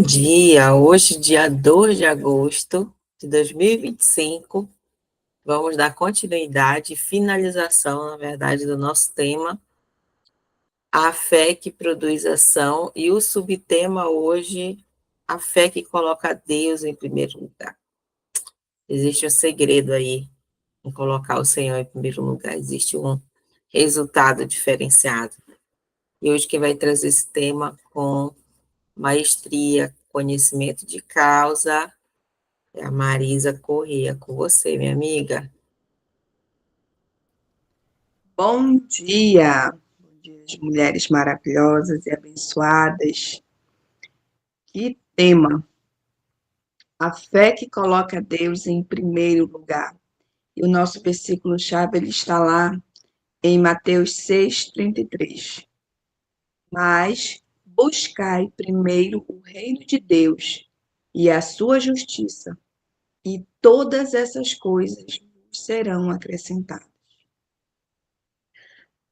Bom dia! Hoje, dia 2 de agosto de 2025, vamos dar continuidade e finalização, na verdade, do nosso tema, a fé que produz ação, e o subtema hoje, a fé que coloca Deus em primeiro lugar. Existe um segredo aí em colocar o Senhor em primeiro lugar, existe um resultado diferenciado. E hoje quem vai trazer esse tema com maestria, conhecimento de causa, é a Marisa Corrêa, com você, minha amiga. Bom dia! Bom dia, mulheres maravilhosas e abençoadas. Que tema! A fé que coloca Deus em primeiro lugar. E o nosso versículo-chave ele está lá em Mateus 6:33. Mas buscai primeiro o reino de Deus e a sua justiça, e todas essas coisas vos serão acrescentadas.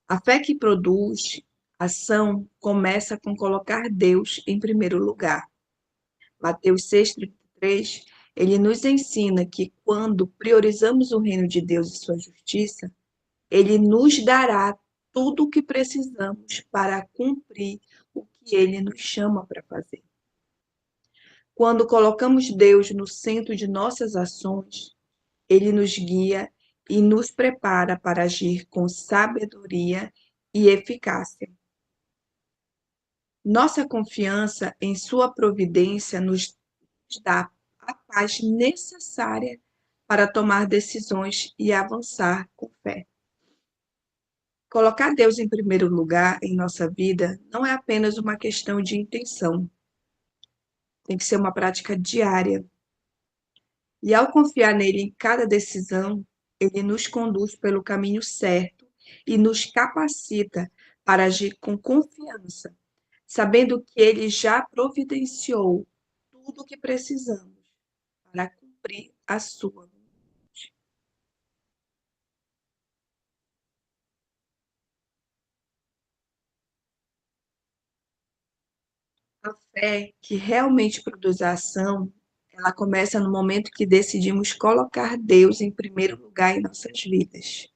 A fé que produz ação começa com colocar Deus em primeiro lugar. Mateus 6:33, ele nos ensina que quando priorizamos o reino de Deus e sua justiça, ele nos dará tudo o que precisamos para cumprir o que ele nos chama para fazer. Quando colocamos Deus no centro de nossas ações, ele nos guia e nos prepara para agir com sabedoria e eficácia. Nossa confiança em sua providência nos dá a paz necessária para tomar decisões e avançar com fé. Colocar Deus em primeiro lugar em nossa vida não é apenas uma questão de intenção, tem que ser uma prática diária. E ao confiar nele em cada decisão, ele nos conduz pelo caminho certo e nos capacita para agir com confiança, sabendo que ele já providenciou tudo o que precisamos para cumprir a sua vontade. A fé que realmente produz a ação, ela começa no momento que decidimos colocar Deus em primeiro lugar em nossas vidas.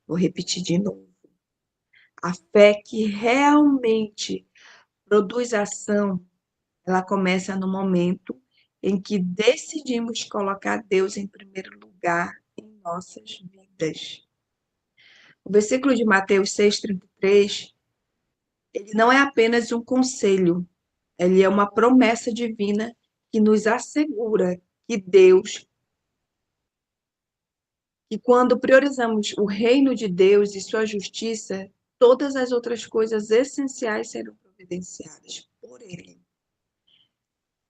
Vou repetir de novo. A fé que realmente produz ação, ela começa no momento em que decidimos colocar Deus em primeiro lugar em nossas vidas. O versículo de Mateus 6:33, ele não é apenas um conselho, ele é uma promessa divina que nos assegura que Deus, que quando priorizamos o reino de Deus e sua justiça, todas as outras coisas essenciais serão providenciadas por ele.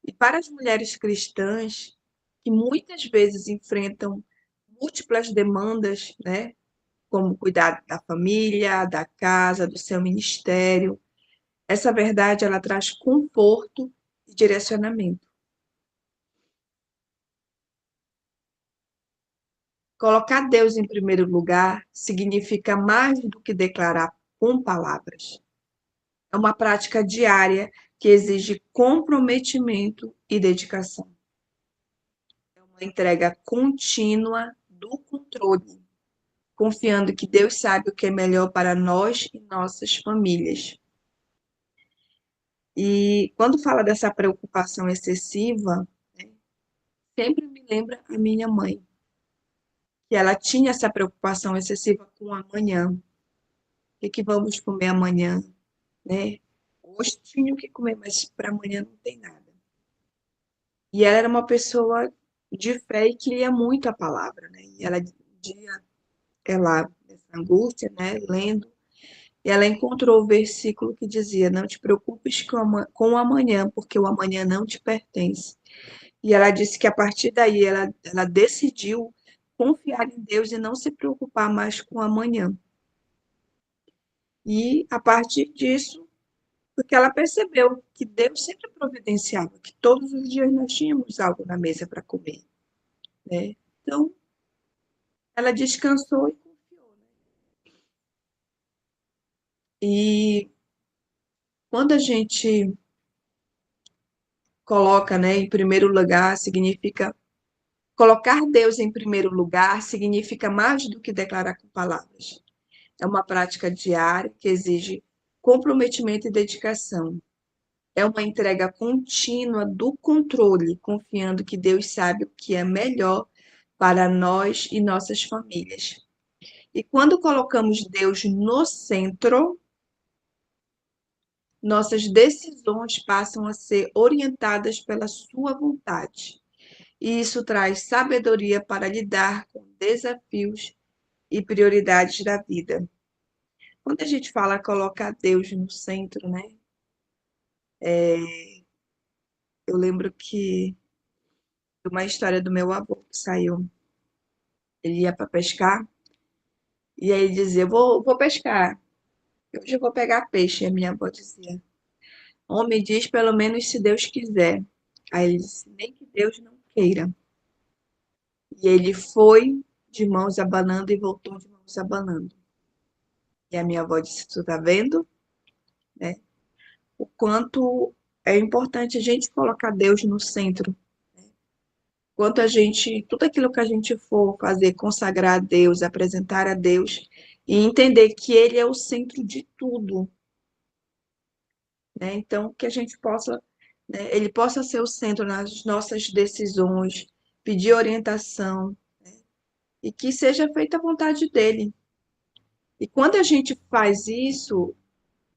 E para as mulheres cristãs, que muitas vezes enfrentam múltiplas demandas, né, como cuidar da família, da casa, do seu ministério, essa verdade ela traz conforto e direcionamento. Colocar Deus em primeiro lugar significa mais do que declarar com palavras. É uma prática diária que exige comprometimento e dedicação. É uma entrega contínua do controle, confiando que Deus sabe o que é melhor para nós e nossas famílias. E quando fala dessa preocupação excessiva, né, sempre me lembra a minha mãe, que ela tinha essa preocupação excessiva com o amanhã. O que vamos comer amanhã, né? Hoje tinha o que comer, mas para amanhã não tem nada. E ela era uma pessoa de fé e que lia muito a palavra, né? E ela dia ela nessa angústia, né, lendo, e ela encontrou o versículo que dizia: "Não te preocupes com o amanhã, porque o amanhã não te pertence". E ela disse que a partir daí ela decidiu confiar em Deus e não se preocupar mais com o amanhã. E a partir disso, porque ela percebeu que Deus sempre providenciava, que todos os dias nós tínhamos algo na mesa para comer, né? Então, ela descansou e confiou, né? E quando a gente coloca, né, em primeiro lugar, significa colocar Deus em primeiro lugar, significa mais do que declarar com palavras. É uma prática diária que exige comprometimento e dedicação. É uma entrega contínua do controle, confiando que Deus sabe o que é melhor para nós e nossas famílias. E quando colocamos Deus no centro, nossas decisões passam a ser orientadas pela sua vontade. E isso traz sabedoria para lidar com desafios e prioridades da vida. Quando a gente fala colocar Deus no centro, né? Eu lembro que uma história do meu avô que saiu, ele ia para pescar e aí ele dizia: vou pescar, hoje eu vou pegar peixe. E a minha avó dizia: homem, diz pelo menos se Deus quiser. Aí ele disse: nem que Deus não queira. E ele foi de mãos abanando e voltou de mãos abanando. E a minha avó disse: tu tá vendo, né? O quanto é importante a gente colocar Deus no centro. Quanto a gente, tudo aquilo que a gente for fazer, consagrar a Deus, apresentar a Deus e entender que Ele é o centro de tudo, né? Então, que a gente possa, né, Ele possa ser o centro nas nossas decisões, pedir orientação, né? E que seja feita a vontade dEle. E quando a gente faz isso,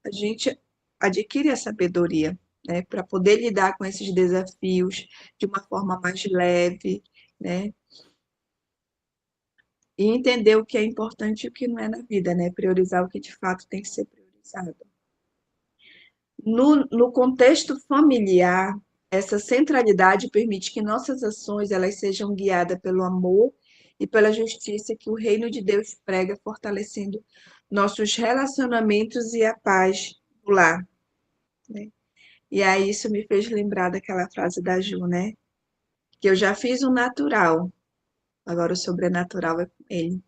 a gente adquire a sabedoria, né, para poder lidar com esses desafios de uma forma mais leve, né, e entender o que é importante e o que não é na vida, né, priorizar o que de fato tem que ser priorizado. No contexto familiar, essa centralidade permite que nossas ações elas sejam guiadas pelo amor e pela justiça que o reino de Deus prega, fortalecendo nossos relacionamentos e a paz do lar, né? E aí isso me fez lembrar daquela frase da Ju, né? Que eu já fiz o natural, agora o sobrenatural é com ele.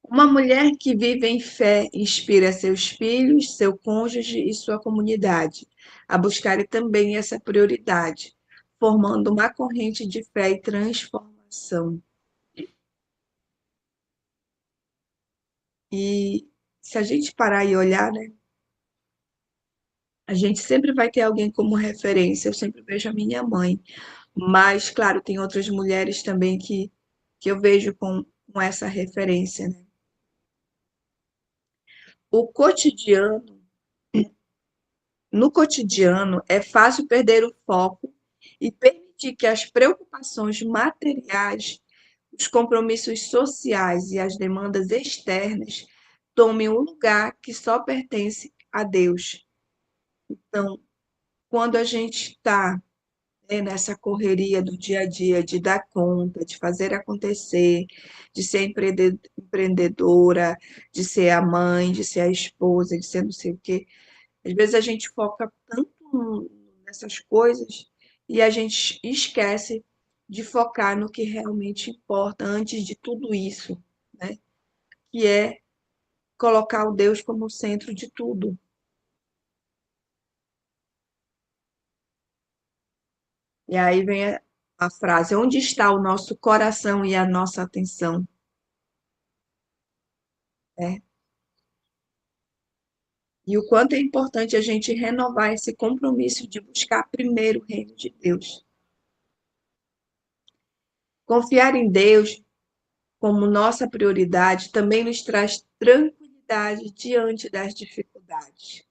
Uma mulher que vive em fé inspira seus filhos, seu cônjuge e sua comunidade a buscarem também essa prioridade, formando uma corrente de fé e transformação. E se a gente parar e olhar, né? A gente sempre vai ter alguém como referência. Eu sempre vejo a minha mãe. Mas, claro, tem outras mulheres também que eu vejo com essa referência, né? O cotidiano, no cotidiano, é fácil perder o foco e permitir que as preocupações materiais, os compromissos sociais e as demandas externas tomem um lugar que só pertence a Deus. Então, quando a gente está, né, nessa correria do dia a dia, de dar conta, de fazer acontecer, de ser empreendedora, de ser a mãe, de ser a esposa, de ser não sei o quê. Às vezes a gente foca tanto nessas coisas e a gente esquece de focar no que realmente importa antes de tudo isso, né? Que é colocar o Deus como o centro de tudo. E aí vem a frase: onde está o nosso coração e a nossa atenção? Né? E o quanto é importante a gente renovar esse compromisso de buscar primeiro o reino de Deus. Confiar em Deus como nossa prioridade também nos traz tranquilidade diante das dificuldades.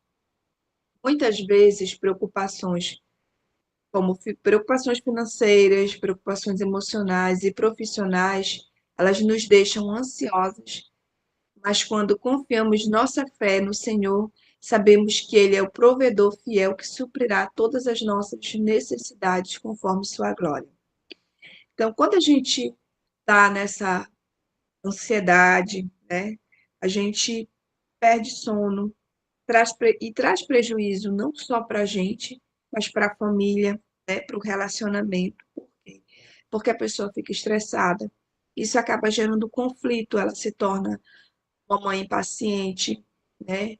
Muitas vezes, preocupações como preocupações financeiras, preocupações emocionais e profissionais, elas nos deixam ansiosas, mas quando confiamos nossa fé no Senhor, sabemos que Ele é o provedor fiel que suprirá todas as nossas necessidades conforme sua glória. Então, quando a gente está nessa ansiedade, né, a gente perde sono, traz prejuízo não só para a gente, mas para a família, né, para o relacionamento. Por quê? Porque a pessoa fica estressada. Isso acaba gerando conflito, ela se torna uma mãe impaciente, né?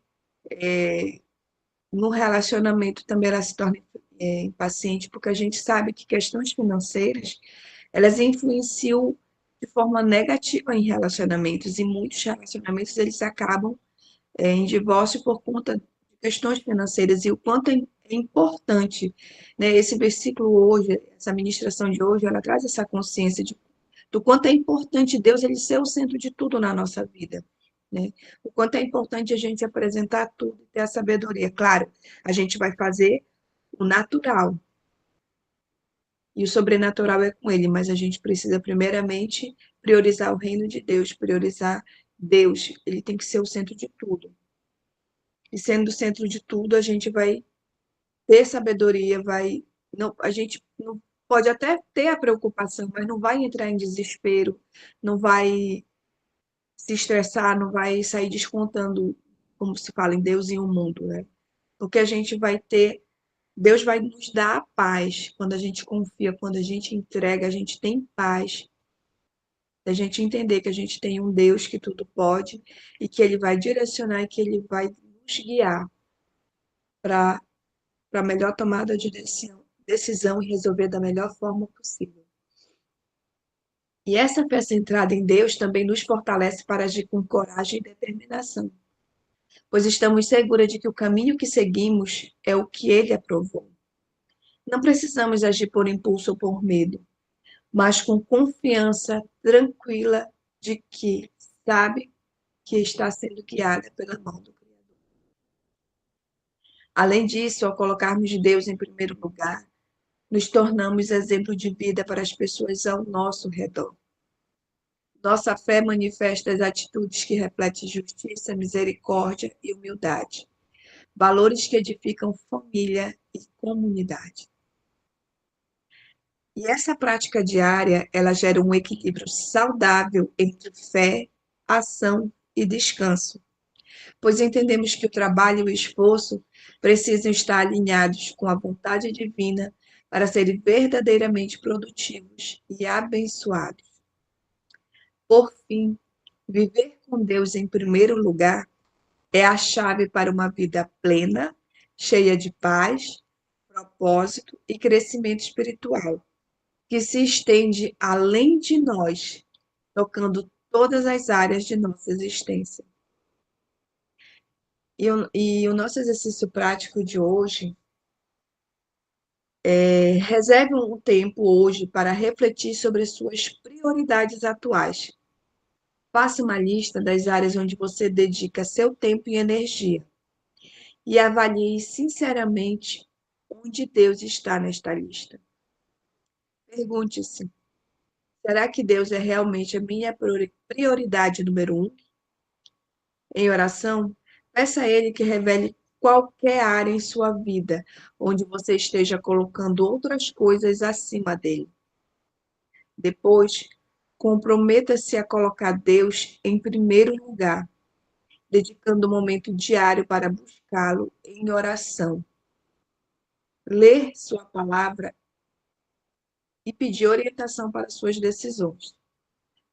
no relacionamento também ela se torna impaciente, porque a gente sabe que questões financeiras, elas influenciam de forma negativa em relacionamentos, e muitos relacionamentos eles acabam em divórcio por conta de questões financeiras, e o quanto é importante, né? Esse versículo hoje, essa ministração de hoje, ela traz essa consciência do quanto é importante Deus ele ser o centro de tudo na nossa vida, né? O quanto é importante a gente apresentar tudo e ter a sabedoria. Claro, a gente vai fazer o natural, e o sobrenatural é com ele, mas a gente precisa primeiramente priorizar o reino de Deus, priorizar Deus, ele tem que ser o centro de tudo. E sendo o centro de tudo, a gente vai ter sabedoria, vai não, a gente não pode até ter a preocupação, mas não vai entrar em desespero, não vai se estressar, não vai sair descontando, como se fala em Deus e o mundo, né? Porque a gente vai ter, Deus vai nos dar a paz quando a gente confia, quando a gente entrega, a gente tem paz. A gente entender que a gente tem um Deus que tudo pode e que ele vai direcionar e que ele vai nos guiar para a melhor tomada de decisão e resolver da melhor forma possível. E essa fé centrada em Deus também nos fortalece para agir com coragem e determinação, pois estamos seguras de que o caminho que seguimos é o que Ele aprovou. Não precisamos agir por impulso ou por medo, mas com confiança tranquila de que sabe que está sendo guiada pela mão do Criador. Além disso, ao colocarmos Deus em primeiro lugar, nos tornamos exemplo de vida para as pessoas ao nosso redor. Nossa fé manifesta as atitudes que refletem justiça, misericórdia e humildade, valores que edificam família e comunidade. E essa prática diária, ela gera um equilíbrio saudável entre fé, ação e descanso, pois entendemos que o trabalho e o esforço precisam estar alinhados com a vontade divina para serem verdadeiramente produtivos e abençoados. Por fim, viver com Deus em primeiro lugar é a chave para uma vida plena, cheia de paz, propósito e crescimento espiritual, que se estende além de nós, tocando todas as áreas de nossa existência. E o nosso exercício prático de hoje reserve um tempo hoje para refletir sobre suas prioridades atuais. Faça uma lista das áreas onde você dedica seu tempo e energia e avalie sinceramente onde Deus está nesta lista. Pergunte-se: será que Deus é realmente a minha prioridade número um? Em oração, peça a Ele que revele qualquer área em sua vida onde você esteja colocando outras coisas acima dele. Depois, comprometa-se a colocar Deus em primeiro lugar, dedicando um momento diário para buscá-lo em oração. Ler sua palavra e pedir orientação para suas decisões.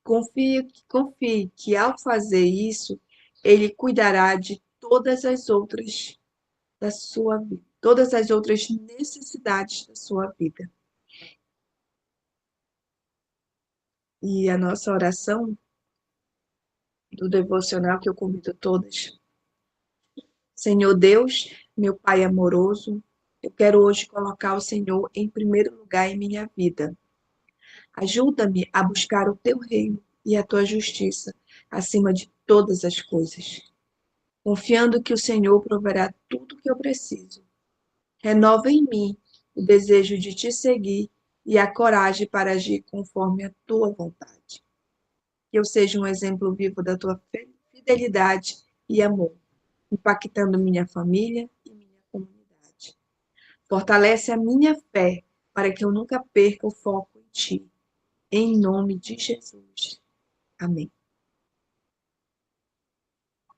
Confie que ao fazer isso, ele cuidará de todas as outras da sua vida, todas as outras necessidades da sua vida. E a nossa oração do devocional que eu convido todas. Senhor Deus, meu Pai amoroso, eu quero hoje colocar o Senhor em primeiro lugar em minha vida. Ajuda-me a buscar o teu reino e a tua justiça acima de todas as coisas, confiando que o Senhor proverá tudo o que eu preciso. Renova em mim o desejo de te seguir e a coragem para agir conforme a tua vontade. Que eu seja um exemplo vivo da tua fidelidade e amor, impactando minha família e minha comunidade. Fortalece a minha fé para que eu nunca perca o foco em ti. Em nome de Jesus. Amém.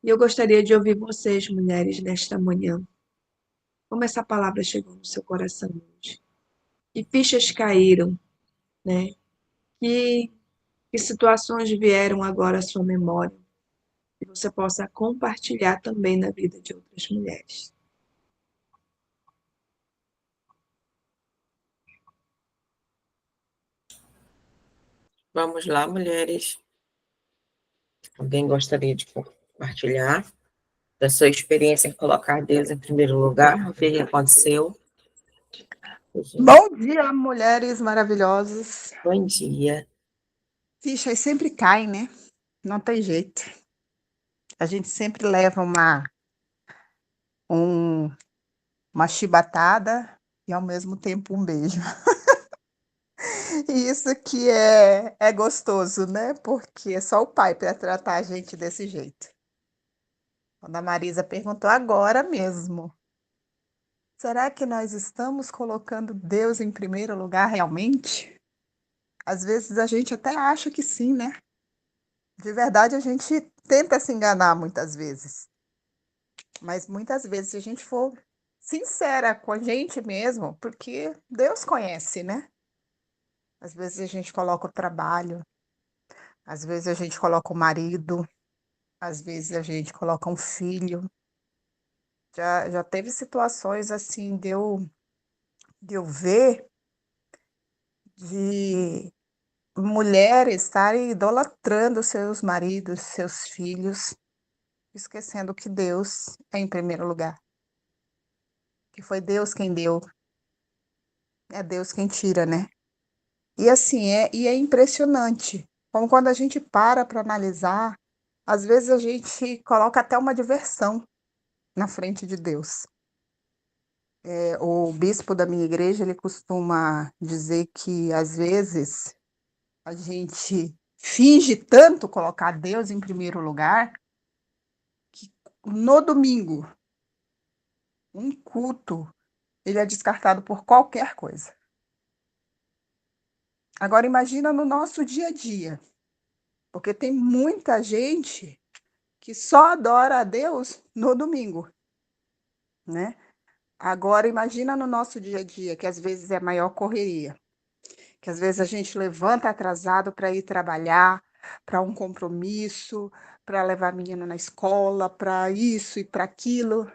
E eu gostaria de ouvir vocês, mulheres, nesta manhã. Como essa palavra chegou no seu coração hoje? Que fichas caíram, né? Que situações vieram agora à sua memória? Que você possa compartilhar também na vida de outras mulheres. Vamos lá, mulheres. Alguém gostaria de compartilhar da sua experiência em colocar Deus em primeiro lugar? O que aconteceu? Bom dia, mulheres maravilhosas. Bom dia. Fichas sempre caem, né? Não tem jeito. A gente sempre leva uma chibatada e, ao mesmo tempo, um beijo. E isso que é gostoso, né? Porque é só o pai para tratar a gente desse jeito. Quando a Marisa perguntou agora mesmo, será que nós estamos colocando Deus em primeiro lugar realmente? Às vezes a gente até acha que sim, né? De verdade, a gente tenta se enganar muitas vezes. Mas muitas vezes, se a gente for sincera com a gente mesmo, porque Deus conhece, né? Às vezes a gente coloca o trabalho, às vezes a gente coloca o marido, às vezes a gente coloca um filho. Já teve situações assim de eu ver de mulheres estarem idolatrando seus maridos, seus filhos, esquecendo que Deus é em primeiro lugar, que foi Deus quem deu, é Deus quem tira, né? E assim, é impressionante, como quando a gente para analisar, às vezes a gente coloca até uma diversão na frente de Deus. O bispo da minha igreja, ele costuma dizer que, às vezes, a gente finge tanto colocar Deus em primeiro lugar, que no domingo, um culto, ele é descartado por qualquer coisa. Agora imagina no nosso dia a dia, porque tem muita gente que só adora a Deus no domingo, né? Agora imagina no nosso dia a dia, que às vezes é maior correria, que às vezes a gente levanta atrasado para ir trabalhar, para um compromisso, para levar menino na escola, para isso e para aquilo.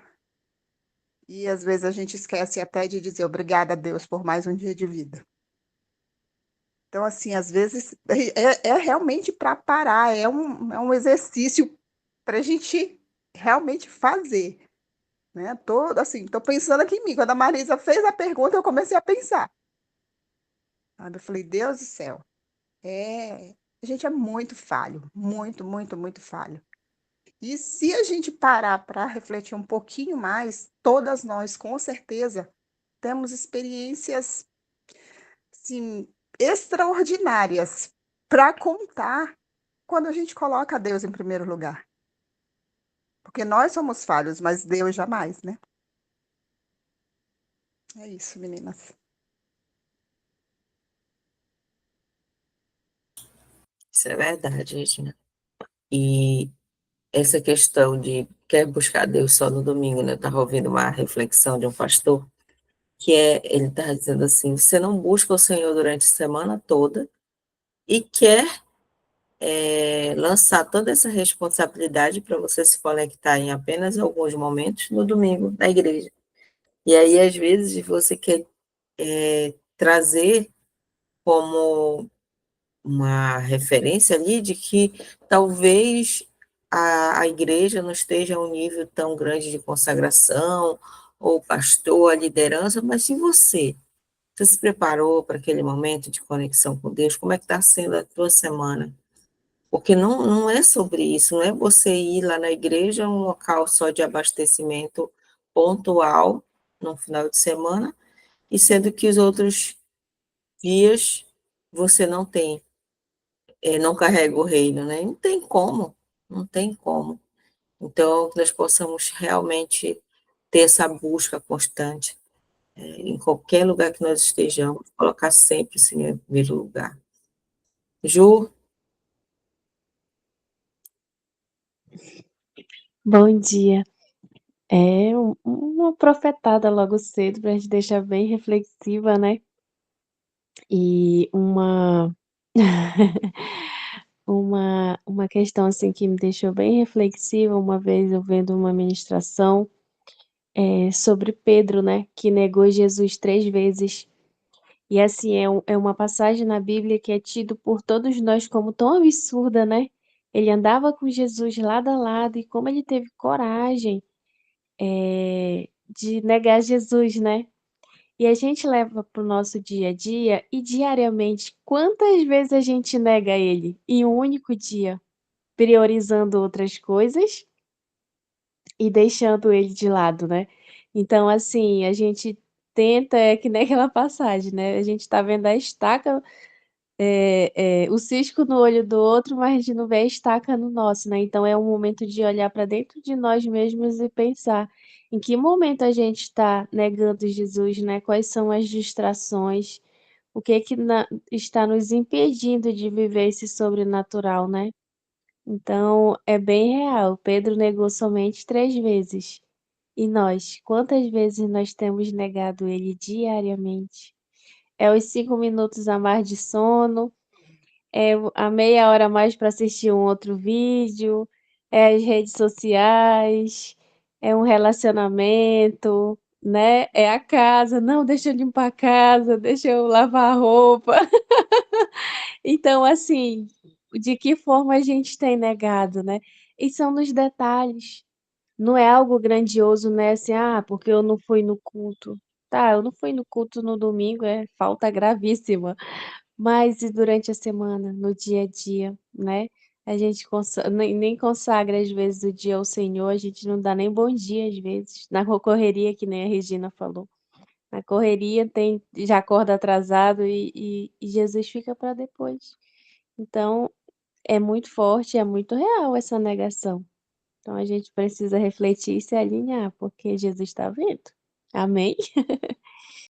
E às vezes a gente esquece até de dizer obrigada a Deus por mais um dia de vida. Então, assim, às vezes é realmente para parar, é um exercício para a gente realmente fazer. Né? Assim, tô pensando aqui em mim. Quando a Marisa fez a pergunta, eu comecei a pensar. Aí eu falei, Deus do céu, a gente é muito falho, muito, muito, muito falho. E se a gente parar para refletir um pouquinho mais, todas nós, com certeza, temos experiências, assim, extraordinárias para contar quando a gente coloca Deus em primeiro lugar. Porque nós somos falhos, mas Deus jamais, né? É isso, meninas. Isso é verdade, Regina. E essa questão de quer buscar Deus só no domingo, né? Eu estava ouvindo uma reflexão de um pastor, ele está dizendo assim, você não busca o Senhor durante a semana toda e quer lançar toda essa responsabilidade para você se conectar em apenas alguns momentos no domingo na igreja. E aí, às vezes, você quer trazer como uma referência ali de que talvez a igreja não esteja a um nível tão grande de consagração, ou o pastor, a liderança, mas se você se preparou para aquele momento de conexão com Deus, como é que está sendo a tua semana? Porque não é sobre isso, não é você ir lá na igreja, um local só de abastecimento pontual, no final de semana, e sendo que os outros dias você não tem, não carrega o reino, né? Não tem como, não tem como. Então, que nós possamos realmente ter essa busca constante, em qualquer lugar que nós estejamos, colocar sempre o Senhor em primeiro lugar. Ju, Bom dia. Uma profetada logo cedo para a gente deixar bem reflexiva, né? E uma questão assim que me deixou bem reflexiva, uma vez eu vendo uma ministração sobre Pedro, né? Que negou Jesus 3 vezes. E assim, é uma passagem na Bíblia que é tido por todos nós como tão absurda, né? Ele andava com Jesus lado a lado e como ele teve coragem de negar Jesus, né? E a gente leva para o nosso dia a dia e diariamente, quantas vezes a gente nega ele em um único dia, priorizando outras coisas e deixando ele de lado, né? Então, assim, a gente tenta, é que nem aquela passagem, né? A gente tá vendo a estaca, o cisco no olho do outro, mas a gente não vê a estaca no nosso, né? Então é um momento de olhar para dentro de nós mesmos e pensar em que momento a gente está negando Jesus, né? Quais são as distrações, o que que está nos impedindo de viver esse sobrenatural, né? Então é bem real. Pedro negou somente 3 vezes. E nós, quantas vezes nós temos negado ele diariamente? É os 5 minutos a mais de sono, é a meia hora a mais para assistir um outro vídeo, é as redes sociais, é um relacionamento, né? É a casa. Não, deixa eu limpar a casa, deixa eu lavar a roupa. Então, assim, de que forma a gente tem negado, né? E são nos detalhes. Não é algo grandioso, né? Assim, porque eu não fui no culto. Tá, eu não fui no culto no domingo, é falta gravíssima. Mas e durante a semana, no dia a dia, né? A gente nem consagra às vezes o dia ao Senhor, a gente não dá nem bom dia às vezes, na correria, que nem a Regina falou. Na correria já acorda atrasado e Jesus fica para depois. Então, é muito forte, é muito real essa negação. Então a gente precisa refletir e se alinhar, porque Jesus está vindo. Amém?